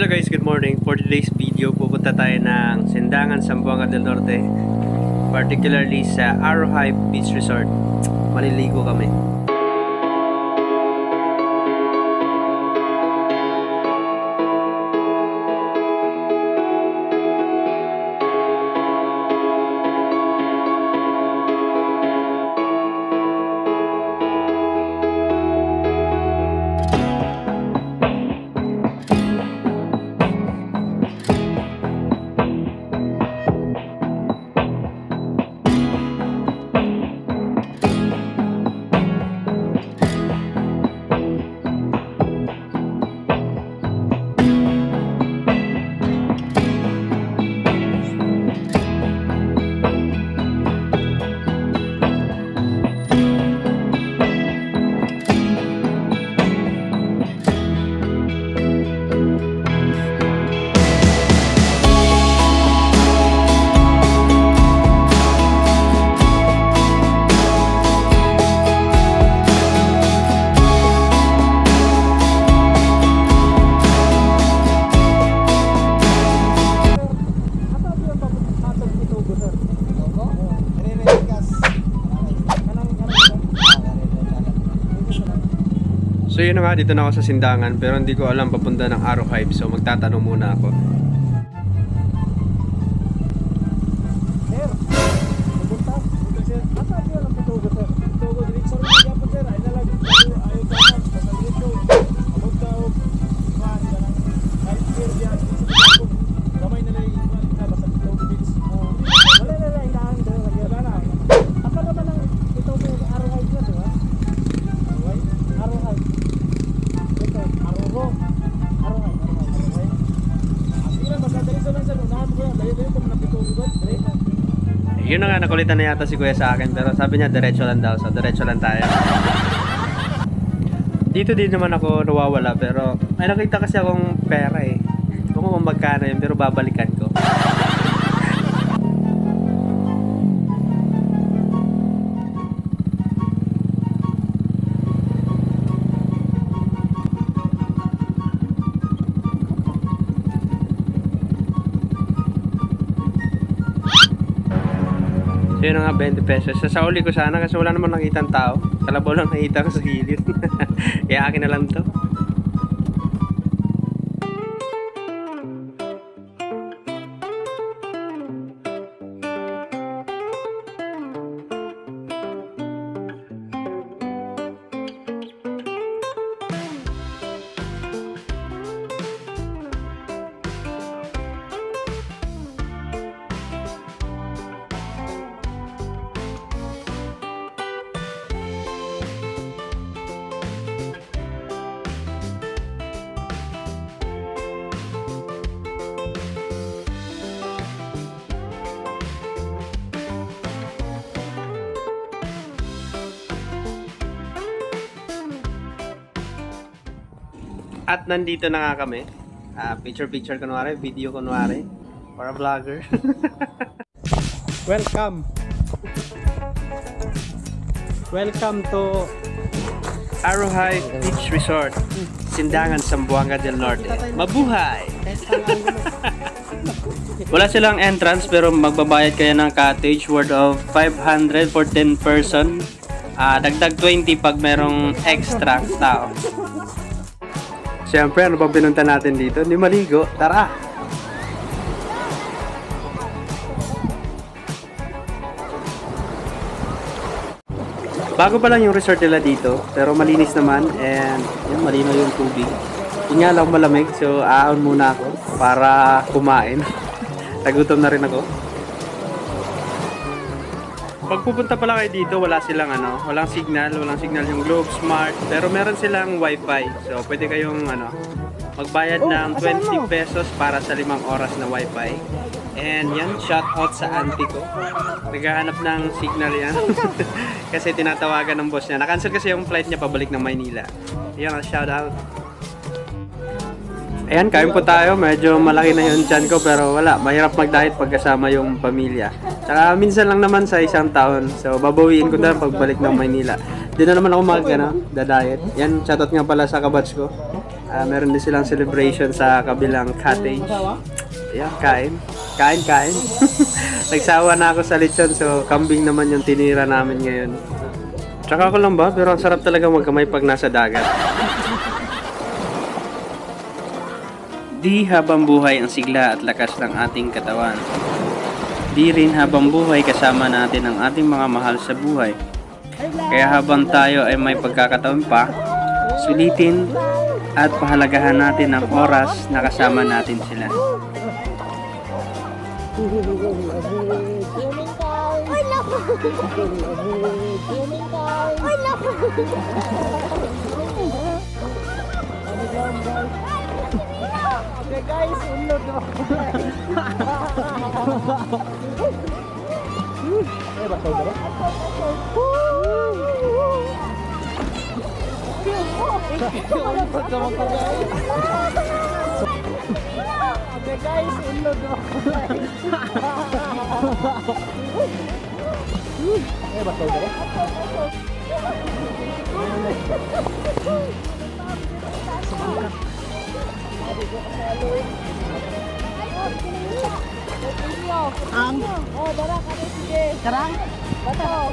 Hello guys, good morning. For today's video, pupunta tayo ng Sindangan, Zamboanga del Norte, particularly sa Arrowhai Beach Resort. Maliligo kami. So yun na nga, dito na ako sa Sindangan pero hindi ko alam papunta ng Arrowhai, so magtatanong muna ako. Sir, pupunta? Sir, asa niyo lang pitugo sir? Pitugo diretso rin niya po sir. Ay nalang ayaw kanan, basta dito. Abot ka o kuhan ka ng kahit sir diyan sa pitugo. Gamay na lang kuhan ka basta pitugo diretso. Wala na lang daan sir. Wala na. Asa naman ang pitugo sa Arrowhai sir, di ba? Arrowhai. Yun na nga, nakulitan na yata si Kuya sa akin pero sabi niya diretso lang daw, so diretso lang tayo. Dito din naman ako nawawala pero may nakita kasi akong pera eh. Kung magkano yun pero babalikan ko. So yun nga, 20 pesos. Sasauli ko sana kasi wala naman nakitang tao. Kalabaw lang nakita ko sa gilid. Kaya akin na lang to. At nandito na nga kami. Picture kunwari, video kunwari. Para vlogger. Welcome. Welcome to Arrowhai Beach Resort, Sindangan, Zamboanga del Norte. Mabuhay! Wala silang entrance pero magbabayad kayo ng cottage worth of 500 for 10 person. Dagdag 20 pag merong extra tao. Siyempre, ano pa pinunta natin dito? Hindi maligo. Tara! Bago pa lang yung resort nila dito, pero malinis naman and yun, malinaw yung tubig. Yun nga lang malamig, so aahon muna ako para kumain. Nagutom na rin ako. Pag pupunta pala kayo dito, wala silang walang signal yung Globe Smart, pero meron silang wifi. So pwede kayong magbayad ng 20 pesos para sa 5 oras na wifi. And yan, shout out sa auntie ko. Naghahanap ng signal yan. Kasi tinatawagan ng boss niya. Na-cancel kasi yung flight niya pabalik ng Maynila. Yan, shout out. Ayan, kain po tayo. Medyo malaki na yung tiyan ko pero wala. Mahirap mag-diet pagkasama yung pamilya. Tsaka minsan lang naman sa isang taon. So babawiin ko na pagbalik ng Maynila. Di na naman ako da-diet. Yan, shoutout nga pala sa kabatch ko. Meron din silang celebration sa kabilang cottage. Ayan, kain. Kain. Nagsawa na ako sa lechon, so kambing naman yung tinira namin ngayon. Tsaka ako lang ba? Pero ang sarap talaga magkamay pag nasa dagat. Di habang buhay ang sigla at lakas ng ating katawan. Di rin habang buhay kasama natin ang ating mga mahal sa buhay. Kaya habang tayo ay may pagkakataon pa, sulitin at pahalagahan natin ang oras na kasama natin sila. Okay guys, unod na. Eh, basaw ka ba? Okay guys, unod na. Eh, basaw ka ba? Ang Oh, dara ka na sige. karang Bataw.